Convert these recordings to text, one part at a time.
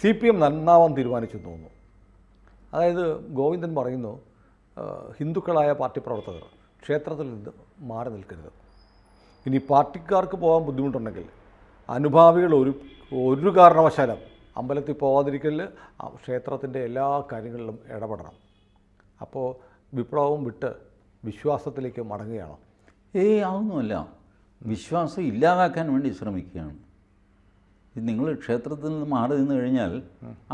CPM നന്നാവാൻ തീരുമാനിച്ചു തോന്നുന്നു. അതായത് ഗോവിന്ദൻ പറയുന്നു, ഹിന്ദുക്കളായ പാർട്ടി പ്രവർത്തകർ ക്ഷേത്രത്തിൽ നിന്ന് മാറി നിൽക്കരുത്. ഇനി പാർട്ടിക്കാർക്ക് പോകാൻ ബുദ്ധിമുട്ടുണ്ടെങ്കിൽ അനുഭാവികൾ ഒരു കാരണവശാലും അമ്പലത്തിൽ പോകാതിരിക്കലിൽ ക്ഷേത്രത്തിൻ്റെ എല്ലാ കാര്യങ്ങളിലും ഇടപെടണം. അപ്പോൾ വിപ്ലവം വിട്ട് വിശ്വാസത്തിലേക്ക് മടങ്ങുകയാണോ? അതൊന്നുമല്ല. വിശ്വാസം ഇല്ലാതാക്കാൻ വേണ്ടി ശ്രമിക്കുകയാണ്. നിങ്ങൾ ക്ഷേത്രത്തിൽ നിന്ന് മാറി നിന്ന് കഴിഞ്ഞാൽ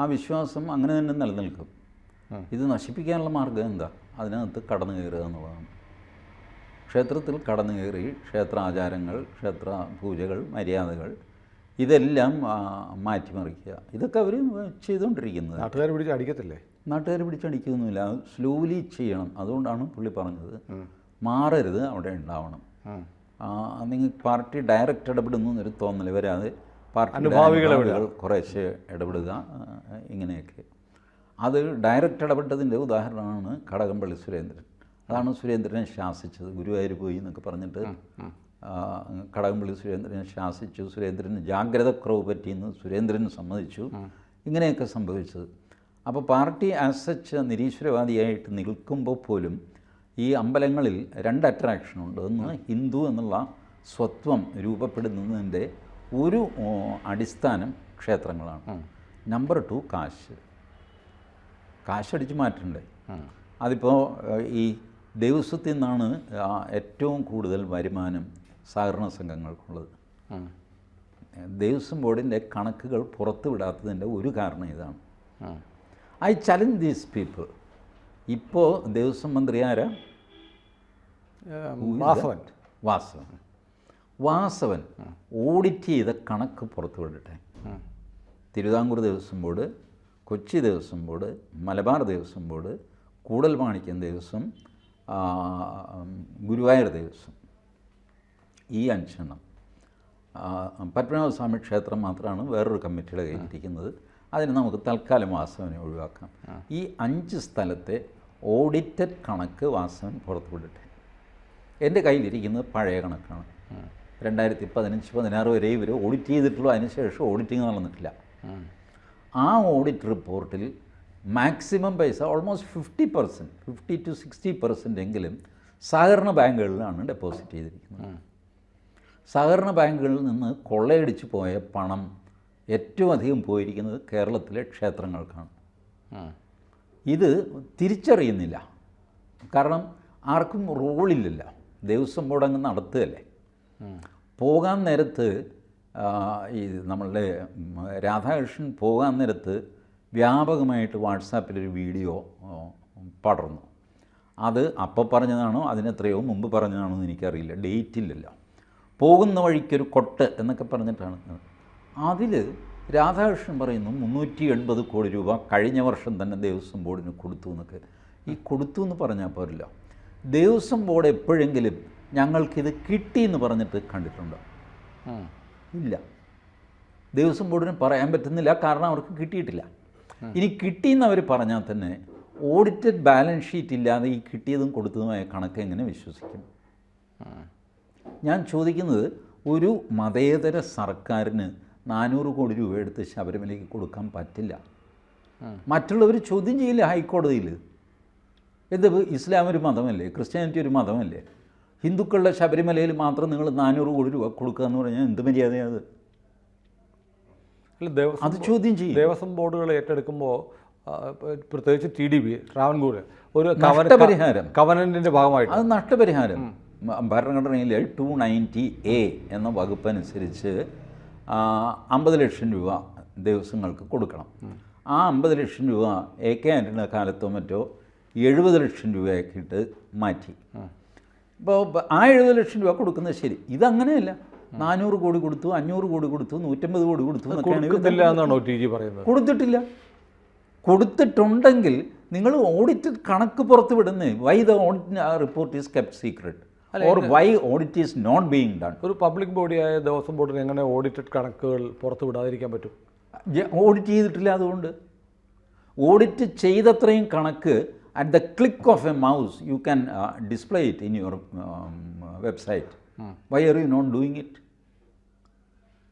ആ വിശ്വാസം അങ്ങനെ തന്നെ നിലനിൽക്കും. ഇത് നശിപ്പിക്കാനുള്ള മാർഗ്ഗം എന്താ? അതിനകത്ത് കടന്നു കയറുക എന്നുള്ളതാണ്. ക്ഷേത്രത്തിൽ കടന്നു കയറി ക്ഷേത്രാചാരങ്ങൾ, ക്ഷേത്ര പൂജകൾ, മര്യാദകൾ ഇതെല്ലാം മാറ്റിമറിക്കുക. ഇതൊക്കെ അവർ ചെയ്തുകൊണ്ടിരിക്കുന്നത്. നാട്ടുകാർ പിടിച്ച് അടിക്കത്തില്ലേ? നാട്ടുകാർ പിടിച്ചടിക്കൊന്നുമില്ല, സ്ലോലി ചെയ്യണം. അതുകൊണ്ടാണ് പുള്ളി പറഞ്ഞത് മാറരുത്, അവിടെ ഉണ്ടാവണം. നിങ്ങൾ പാർട്ടി ഡയറക്റ്റ് ഇടപെടുന്നു എന്നൊരു തോന്നൽ വരാതെ പാർട്ടി അനുഭാവികൾ കുറേശ്ശെ ഇടപെടുക, ഇങ്ങനെയൊക്കെ. അത് ഡയറക്റ്റ് ഇടപെട്ടതിൻ്റെ ഉദാഹരണമാണ് കടകംപള്ളി സുരേന്ദ്രൻ. അതാണ് സുരേന്ദ്രനെ ശാസിച്ചത്. ഗുരുവായൂർ പോയി എന്നൊക്കെ പറഞ്ഞിട്ട് കടകംപള്ളി സുരേന്ദ്രനെ ശാസിച്ചു. സുരേന്ദ്രന് ജാഗ്രതക്കുറവ് പറ്റിയെന്ന് സുരേന്ദ്രൻ സമ്മതിച്ചു. ഇങ്ങനെയൊക്കെ സംഭവിച്ചത്. അപ്പോൾ പാർട്ടി ആസ് സച്ച് നിരീശ്വരവാദിയായിട്ട് നിൽക്കുമ്പോൾ പോലും ഈ അമ്പലങ്ങളിൽ 2 അട്രാക്ഷനുണ്ട്. ഒന്ന്, ഹിന്ദു എന്നുള്ള സ്വത്വം രൂപപ്പെടുന്നതിൻ്റെ ഒരു അടിസ്ഥാനം ക്ഷേത്രങ്ങളാണ്. നമ്പർ 2, കാശടിച്ച് മാറ്റണ്ടേ? അതിപ്പോൾ ഈ ദേവസ്വത്തിൽ നിന്നാണ് ഏറ്റവും കൂടുതൽ വരുമാനം സഹകരണ സംഘങ്ങൾക്കുള്ളത്. ദേവസ്വം ബോർഡിൻ്റെ കണക്കുകൾ പുറത്തു വിടാത്തതിൻ്റെ ഒരു കാരണം ഇതാണ്. I challenge these people. ഇപ്പോൾ ദേവസ്വം മന്ത്രി ആരാ? വാസവൻ ഓഡിറ്റ് ചെയ്ത കണക്ക് പുറത്തു വിടട്ടെ. Thiruvithamkoor Devaswom board, Kochi Devaswom board, Malabar Devaswom board, Koodalmanikyam Devaswom, Guruvayur Devaswom, ഈ 5 എണ്ണം. പത്മനാഭസ്വാമി ക്ഷേത്രം മാത്രമാണ് വേറൊരു കമ്മിറ്റിയുടെ കയ്യിലിരിക്കുന്നത്. അതിന് നമുക്ക് തൽക്കാലം വാസവനെ ഒഴിവാക്കാം. ഈ 5 സ്ഥലത്തെ ഓഡിറ്റഡ് കണക്ക് വാസവൻ പുറത്തുവിടട്ടെ. എൻ്റെ കയ്യിലിരിക്കുന്നത് പഴയ കണക്കാണ്. 2015-16 വരെ ഇവർ ഓഡിറ്റ് ചെയ്തിട്ടുള്ളൂ. അതിനുശേഷം ഓഡിറ്റിംഗ് നടന്നിട്ടില്ല. ആ ഓഡിറ്റ് റിപ്പോർട്ടിൽ മാക്സിമം പൈസ ഓൾമോസ്റ്റ് 50%, 50 to 60% എങ്കിലും സഹകരണ ബാങ്കുകളിലാണ് ഡെപ്പോസിറ്റ് ചെയ്തിരിക്കുന്നത്. സഹകരണ ബാങ്കുകളിൽ നിന്ന് കൊള്ളയടിച്ച് പോയ പണം ഏറ്റവും അധികം പോയിരിക്കുന്നത് കേരളത്തിലെ ക്ഷേത്രങ്ങൾക്കാണ്. ഇത് തിരിച്ചറിയുന്നില്ല. കാരണം ആർക്കും റോളില്ലല്ലോ. ദേവസ്വം ബോർഡ് അങ്ങ് നടത്തുകയല്ലേ. പോകാൻ നേരത്ത് ഈ നമ്മളുടെ രാധാകൃഷ്ണൻ പോകാൻ നേരത്ത് വ്യാപകമായിട്ട് വാട്സാപ്പിലൊരു വീഡിയോ പടർന്നു. അത് അപ്പോൾ പറഞ്ഞതാണോ അതിനെത്രയോ മുമ്പ് പറഞ്ഞതാണോ എന്ന് എനിക്കറിയില്ല, ഡേറ്റ് ഇല്ലല്ലോ. പോകുന്ന വഴിക്കൊരു കൊട്ട് എന്നൊക്കെ പറഞ്ഞിട്ടാണ്. അതിൽ രാധാകൃഷ്ണൻ പറയുന്നു 380 കോടി രൂപ കഴിഞ്ഞ വർഷം തന്നെ ദേവസ്വം ബോർഡിന് കൊടുത്തു എന്നൊക്കെ. ഈ കൊടുത്തു എന്ന് പറഞ്ഞാൽ പോരല്ലോ. ദേവസ്വം ബോർഡ് എപ്പോഴെങ്കിലും ഞങ്ങൾക്കിത് കിട്ടിയെന്ന് പറഞ്ഞിട്ട് കണ്ടിട്ടുണ്ടോ? ഇല്ല. ദേവസ്വം ബോർഡിന് പറയാൻ പറ്റുന്നില്ല, കാരണം അവർക്ക് കിട്ടിയിട്ടില്ല. ഇനി കിട്ടിയെന്ന് അവർ പറഞ്ഞാൽ തന്നെ ഓഡിറ്റഡ് ബാലൻസ് ഷീറ്റ് ഇല്ലാതെ ഈ കിട്ടിയതും കൊടുത്തതുമായ കണക്ക് എങ്ങനെ വിശ്വസിക്കും? ഞാൻ ചോദിക്കുന്നത്, ഒരു മതേതര സർക്കാരിന് 400 കോടി രൂപ എടുത്ത് ശബരിമലയ്ക്ക് കൊടുക്കാൻ പറ്റില്ല. മറ്റുള്ളവർ ചോദ്യം ചെയ്യില്ല ഹൈക്കോടതിയിൽ. ഇത് ഇസ്ലാം ഒരു മതമല്ലേ? ക്രിസ്ത്യാനിറ്റി ഒരു മതമല്ലേ? ഹിന്ദുക്കളുടെ ശബരിമലയിൽ മാത്രം നിങ്ങൾ 400 കോടി രൂപ കൊടുക്കുക എന്ന് പറഞ്ഞാൽ എന്ത് മര്യാദയാണ്? അത് ചോദ്യം ചെയ്യും. ദേവസ്വം ബോർഡുകൾ ഏറ്റെടുക്കുമ്പോൾ പ്രത്യേകിച്ച് TDB ട്രാവൻകൂർ ഒരു കവനന്റിൻ്റെ ഭാഗമായിട്ട് അത് നഷ്ടപരിഹാരം ഭരണഘടനയിലെ 290A എന്ന വകുപ്പ് അനുസരിച്ച് 50 ലക്ഷം രൂപ ദേവസ്വങ്ങൾക്ക് കൊടുക്കണം. ആ 50 ലക്ഷം രൂപ AK ആൻ്റണിയുടെ കാലത്തോ മറ്റോ 70 ലക്ഷം രൂപയാക്കിയിട്ട് മാറ്റി. ഇപ്പോൾ ആ 70 ലക്ഷം രൂപ കൊടുക്കുന്നത് ശരി. ഇതങ്ങനെയല്ല. 400 കോടി കൊടുത്തു, 500 കോടി കൊടുത്തു, 150 കോടി കൊടുത്തു എന്നൊക്കെയാണ്. കൊടുത്തിട്ടില്ല. കൊടുത്തിട്ടുണ്ടെങ്കിൽ നിങ്ങൾ ഓഡിറ്റഡ് കണക്ക് പുറത്ത് വിടുന്നേ. Why the audit report is kept secret or why audit is not being done? ഒരു പബ്ലിക് ബോഡിയായ ദേവസ്വം ബോർഡിന് എങ്ങനെ ഓഡിറ്റഡ് കണക്കുകൾ പുറത്ത് വിടാതിരിക്കാൻ പറ്റും? ഓഡിറ്റ് ചെയ്തിട്ടില്ല. അതുകൊണ്ട് ഓഡിറ്റ് ചെയ്തത്രയും കണക്ക് at the click of a mouse you can display it in your website. Why are you not doing it?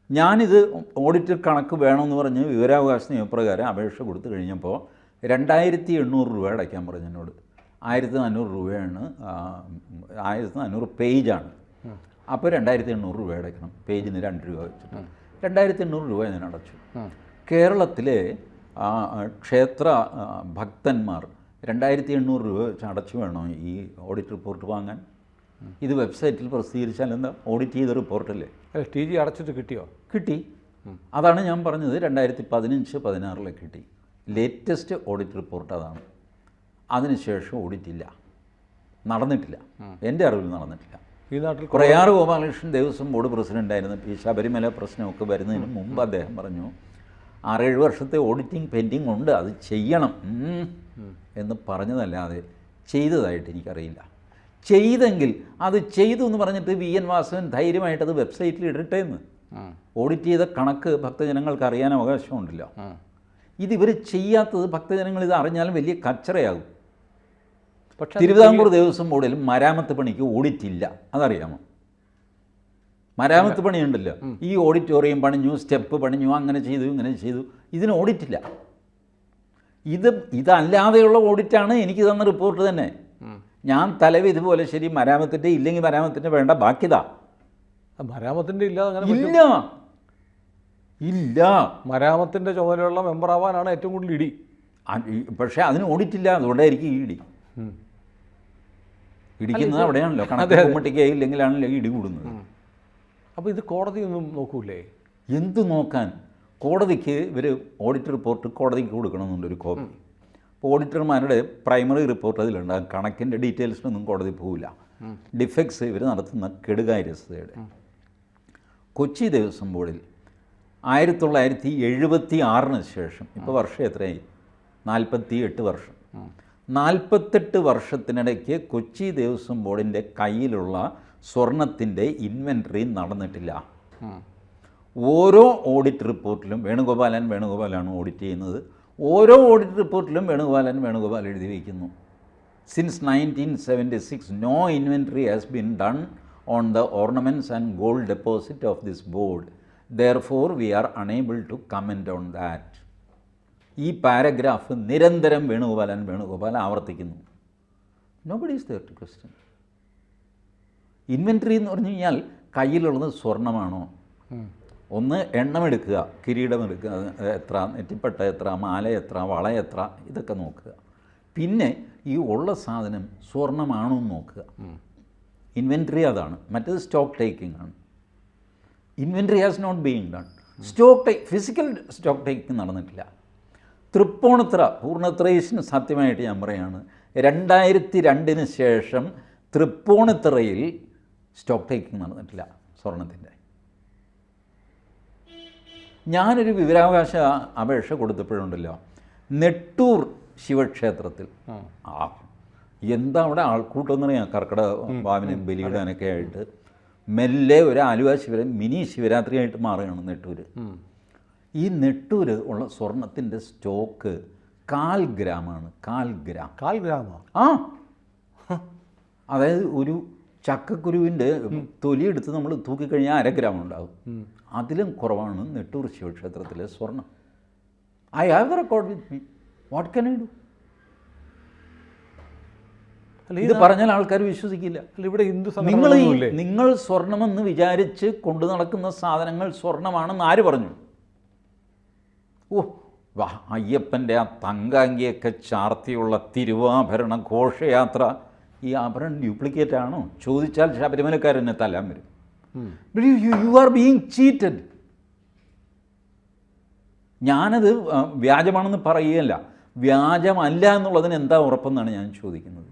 ഞാനിത് ഓഡിറ്റ് കണക്ക് വേണമെന്ന് പറഞ്ഞ് വിവരാവകാശ നിയമപ്രകാരം അപേക്ഷ കൊടുത്തു കഴിഞ്ഞപ്പോൾ 2800 രൂപ അടയ്ക്കാൻ പറഞ്ഞു എന്നോട്. 1400 രൂപയാണ്, 1400 പേജാണ്. അപ്പോൾ 2800 രൂപ അടയ്ക്കണം, പേജിന് 2 രൂപ വെച്ചിട്ട്. 2800 രൂപ ഞാൻ അടച്ചു. കേരളത്തിലെ ക്ഷേത്ര ഭക്തന്മാർ 2800 രൂപ വെച്ച് അടച്ചു വേണോ ഈ ഓഡിറ്റ് റിപ്പോർട്ട് വാങ്ങാൻ? ഇത് വെബ്സൈറ്റിൽ പ്രസിദ്ധീകരിച്ചാൽ എന്താ? ഓഡിറ്റ് ചെയ്ത റിപ്പോർട്ടല്ലേ. TG അടച്ചിട്ട് കിട്ടിയോ? കിട്ടി. അതാണ് ഞാൻ പറഞ്ഞത്, 2015-16 കിട്ടി. ലേറ്റസ്റ്റ് ഓഡിറ്റ് റിപ്പോർട്ട് അതാണ്. അതിനുശേഷം ഓഡിറ്റ് ഇല്ല, നടന്നിട്ടില്ല, എൻ്റെ അറിവിൽ നടന്നിട്ടില്ല. ഈ നാട്ടിൽ പ്രയാർ ഗോപാലകൃഷ്ണൻ ദേവസ്വം ബോർഡ് പ്രസിഡൻ്റായിരുന്നപ്പോൾ ഈ ശബരിമല പ്രശ്നമൊക്കെ വരുന്നതിന് മുമ്പ് അദ്ദേഹം പറഞ്ഞു 6-7 വർഷത്തെ ഓഡിറ്റിംഗ് പെൻഡിങ് ഉണ്ട്, അത് ചെയ്യണം എന്ന് പറഞ്ഞതല്ലാതെ ചെയ്തതായിട്ട് എനിക്കറിയില്ല. ചെയ്തെങ്കിൽ അത് ചെയ്തു എന്ന് പറഞ്ഞിട്ട് VN വാസവൻ ധൈര്യമായിട്ടത് വെബ്സൈറ്റിൽ ഇടട്ടെ എന്ന്. ഓഡിറ്റ് ചെയ്ത കണക്ക് ഭക്തജനങ്ങൾക്ക് അറിയാൻ അവകാശമുണ്ടല്ലോ. ഇതിവർ ചെയ്യാത്തത് ഭക്തജനങ്ങൾ ഇത് അറിഞ്ഞാലും വലിയ കച്ചറയാകും. പക്ഷേ തിരുവിതാംകൂർ ദേവസ്വം ബോർഡിൽ മരാമത്ത് പണിക്ക് ഓഡിറ്റ് ഇല്ല, അതറിയാമോ? മരാമത്ത് പണിയുണ്ടല്ലോ, ഈ ഓഡിറ്റോറിയം പണിഞ്ഞു, സ്റ്റെപ്പ് പണിഞ്ഞു, അങ്ങനെ ചെയ്തു ഇങ്ങനെ ചെയ്തു, ഇതിന് ഓഡിറ്റില്ല. ഇതല്ലാതെയുള്ള ഓഡിറ്റാണ് എനിക്ക് തന്ന റിപ്പോർട്ട് തന്നെ. ഞാൻ തലവിധി പോലെ ശരി മരാമത്തിൻ്റെ ഇല്ലെങ്കിൽ മരാമത്തിൻ്റെ വേണ്ട, ബാക്കിതാ. മരാമത്തിൻ്റെ ഇല്ല, ഇല്ല ഇല്ല. മരാമത്തിൻ്റെ ചുമതലയുള്ള മെമ്പറാവാനാണ് ഏറ്റവും കൂടുതൽ ഇടി. പക്ഷേ അതിന് ഓഡിറ്റില്ല, അതുകൊണ്ടായിരിക്കും ഈ ഇടി. ഇടിക്കുന്നത് അവിടെയാണല്ലോ, കണക്ക് കുമ്മട്ടിക്ക് ഇല്ലെങ്കിലാണല്ലോ ഇടി കൂടുന്നത്. അപ്പോൾ ഇത് കോടതി ഒന്നും നോക്കൂലേ? എന്ത് നോക്കാൻ? കോടതിക്ക് ഇവർ ഓഡിറ്റ് റിപ്പോർട്ട് കോടതിക്ക് കൊടുക്കണമെന്നുണ്ട് ഒരു കോപ്പി. അപ്പോൾ ഓഡിറ്റർമാരുടെ പ്രൈമറി റിപ്പോർട്ട് അതിലുണ്ട്. ആ കണക്കിൻ്റെ ഡീറ്റെയിൽസിനൊന്നും കോടതി പോവില്ല. ഡിഫെക്ട്സ് ഇവർ നടത്തുന്ന കെടുകാര്യസ്ഥതയുടെ. കൊച്ചി ദേവസ്വം ബോർഡിൽ 1976 ശേഷം ഇപ്പോൾ വർഷം എത്രയായി? 48 വർഷം. 48 വർഷത്തിനിടയ്ക്ക് കൊച്ചി ദേവസ്വം ബോർഡിൻ്റെ കയ്യിലുള്ള സ്വർണത്തിൻ്റെ ഇൻവെൻട്രി നടന്നിട്ടില്ല. ഓരോ ഓഡിറ്റ് റിപ്പോർട്ടിലും വേണുഗോപാലാണ് ഓഡിറ്റ് ചെയ്യുന്നത്. ഓരോ ഓഡിറ്റ് റിപ്പോർട്ടിലും വേണുഗോപാൽ എഴുതി വയ്ക്കുന്നു, since 1976 no inventory has been done on the ornaments and gold deposit of this board, therefore we are unable to comment on that. ഈ പാരഗ്രാഫ് നിരന്തരം വേണുഗോപാൽ ആവർത്തിക്കുന്നു. Nobody is there to question. Inventory എന്ന് പറഞ്ഞു കഴിഞ്ഞാൽ കയ്യിലുള്ളത് സ്വർണ്ണമാണോ? ഒന്ന് എണ്ണമെടുക്കുക, കിരീടം എടുക്കുക, എത്ര, നെറ്റിപ്പട്ട എത്ര, മാല എത്ര, വള എത്ര, ഇതൊക്കെ നോക്കുക. പിന്നെ ഈ ഉള്ള സാധനം സ്വർണ്ണമാണോ എന്ന് നോക്കുക. ഇൻവെൻട്രി അതാണ്. മറ്റേത് സ്റ്റോക്ക് ടേക്കിംഗ് ആണ്. Inventory has not being done. Physical stock taking നടന്നിട്ടില്ല. തൃപ്പൂണിത്തുറ പൂർണ്ണത്രയീശന് സത്യമായിട്ട് ഞാൻ പറയാണ്, 2002 ശേഷം തൃപ്പൂണിത്തുറയിൽ സ്റ്റോക്ക് ടേക്കിംഗ് നടന്നിട്ടില്ല സ്വർണത്തിൻ്റെ. ഞാനൊരു വിവരാവകാശ അപേക്ഷ കൊടുത്തപ്പോഴുണ്ടല്ലോ, നെട്ടൂർ ശിവക്ഷേത്രത്തിൽ എന്താ അവിടെ ആൾക്കൂട്ടം എന്നറിയാം. കർക്കിടക വാവിനും ബലിയിടാനൊക്കെ ആയിട്ട് മെല്ലെ ഒരു ആലുവ മിനി ശിവരാത്രിയായിട്ട് മാറുകയാണ് നെട്ടൂർ. ഈ നെട്ടൂർ ഉള്ള സ്വർണത്തിൻ്റെ സ്റ്റോക്ക് 1/4 ഗ്രാമാണ്. 1/4 ഗ്രാമോ? ആ, അതായത് ഒരു ചക്കക്കുരുവിൻ്റെ തൊലിയെടുത്ത് നമ്മൾ തൂക്കിക്കഴിഞ്ഞാൽ 1/2 ഗ്രാം ഉണ്ടാകും. അതിലും കുറവാണ് നെട്ടൂർ ശിവക്ഷേത്രത്തിലെ സ്വർണം. I have the record with me. What can I do? ഇത് പറഞ്ഞാൽ ആൾക്കാർ വിശ്വസിക്കില്ല. ഇവിടെ നിങ്ങൾ സ്വർണമെന്ന് വിചാരിച്ച് കൊണ്ടു നടക്കുന്ന സാധനങ്ങൾ സ്വർണമാണെന്ന് ആര് പറഞ്ഞു? ഓ, അയ്യപ്പൻ്റെ ആ തങ്കാങ്കിയൊക്കെ ചാർത്തിയുള്ള തിരുവാഭരണ ഘോഷയാത്ര, ഈ ആഭരണം ഡ്യൂപ്ലിക്കേറ്റ് ആണോ ചോദിച്ചാൽ ശബരിമലക്കാരെന്നെ തല്ലാൻ വരും. You are being cheated. ഞാനത് വ്യാജമാണെന്ന് പറയുകയല്ല, വ്യാജമല്ല എന്നുള്ളതിന് എന്താ ഉറപ്പെന്നാണ് ഞാൻ ചോദിക്കുന്നത്.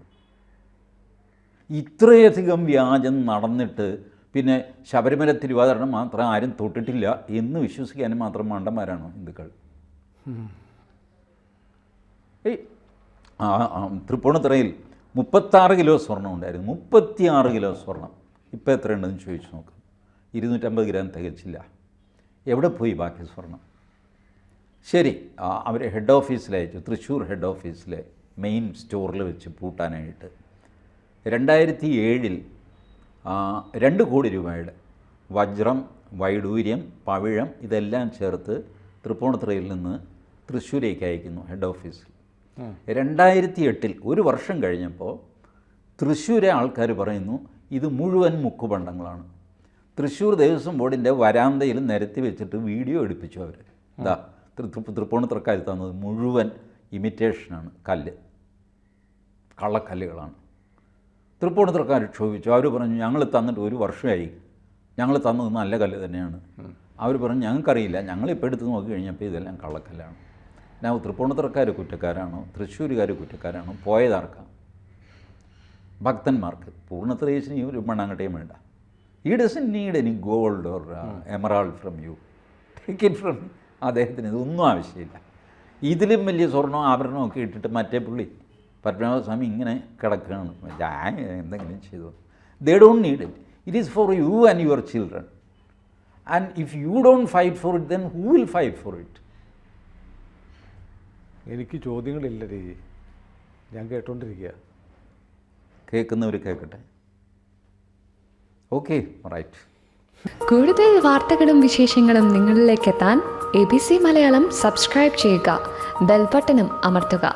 ഇത്രയധികം വ്യാജം നടന്നിട്ട് പിന്നെ ശബരിമല തിരുവാഭരണം മാത്രം ആരും തൊട്ടിട്ടില്ല എന്ന് വിശ്വസിക്കാനും മാത്രം മണ്ടന്മാരാണോ ഹിന്ദുക്കൾ? തൃപ്പൂണിത്തുറയിൽ 36 കിലോ സ്വർണം ഉണ്ടായിരുന്നു. 36 കിലോ സ്വർണം. ഇപ്പോൾ എത്രയുണ്ടെന്ന് ചോദിച്ചു നോക്ക്. 250 ഗ്രാം തികച്ചില്ല. എവിടെ പോയി ബാക്കി സ്വർണം? ശരി, അവർ ഹെഡ് ഓഫീസിലയച്ചു, തൃശ്ശൂർ ഹെഡ് ഓഫീസിലെ മെയിൻ സ്റ്റോറിൽ വെച്ച് പൂട്ടാനായിട്ട്. 2007 2 കോടി രൂപയുടെ വജ്രം, വൈഡൂര്യം, പവിഴം ഇതെല്ലാം ചേർത്ത് തൃപ്പൂണിത്തുറയിൽ നിന്ന് തൃശ്ശൂരേക്ക് അയക്കുന്നു ഹെഡ് ഓഫീസിൽ. 2008 ഒരു വർഷം കഴിഞ്ഞപ്പോൾ തൃശ്ശൂരെ ആൾക്കാർ പറയുന്നു ഇത് മുഴുവൻ മുക്കുപണ്ടങ്ങളാണ്. തൃശ്ശൂർ ദേവസ്വം ബോർഡിൻ്റെ വരാന്തയിൽ നിരത്തി വെച്ചിട്ട് വീഡിയോ എടുപ്പിച്ചു അവർ. ഇതാ തൃപ്പൂണിത്തുറക്കാർ തന്നത് മുഴുവൻ ഇമിറ്റേഷനാണ്, കല്ല്, കള്ളക്കല്ലുകളാണ്. തൃപ്പൂണിത്തുറക്കാർ ക്ഷോഭിച്ചു. അവർ പറഞ്ഞു ഞങ്ങൾ തന്നിട്ട് ഒരു വർഷമായി, ഞങ്ങൾ തന്നത് നല്ല കല്ല് തന്നെയാണ്. അവർ പറഞ്ഞു ഞങ്ങൾക്കറിയില്ല, ഞങ്ങളിപ്പോൾ എടുത്ത് നോക്കി കഴിഞ്ഞപ്പോൾ ഇതെല്ലാം കള്ളക്കല്ലാണ്. ഞാൻ തൃപ്പൂണിത്തുറക്കാർ കുറ്റക്കാരാണോ തൃശ്ശൂരുകാർ കുറ്റക്കാരാണോ? പോയതാർക്കാം? ഭക്തന്മാർക്ക്. പൂർണ്ണത്രയീശന് ഒരു മണ്ണാങ്കട്ടയും വേണ്ട. He doesn't need any gold or emerald from you, take it from. അദ്ദേഹത്തിന് ഇതൊന്നും ആവശ്യമില്ല. ഇതിലും വലിയ സ്വർണ്ണവും ആഭരണവും ഒക്കെ ഇട്ടിട്ട് മറ്റേ പുള്ളി പത്മനാഭസ്വാമി ഇങ്ങനെ കിടക്കുകയാണ്. ഞാൻ എന്തെങ്കിലും ചെയ്തു. They don't need it. It is for you and your children. And if you don't fight for it, then who will fight for it? എനിക്ക് ചോദ്യങ്ങളില്ല രീതി, ഞാൻ കേട്ടോണ്ടിരിക്കുക. കേൾക്കുന്നവർ കേൾക്കട്ടെ. Okay, right. കൂടുതൽ വാർത്തകളും വിശേഷങ്ങളും നിങ്ങളിലേക്ക് എത്താൻ ABC മലയാളം സബ്സ്ക്രൈബ് ചെയ്യുക, ബെൽ ബട്ടണും അമർത്തുക.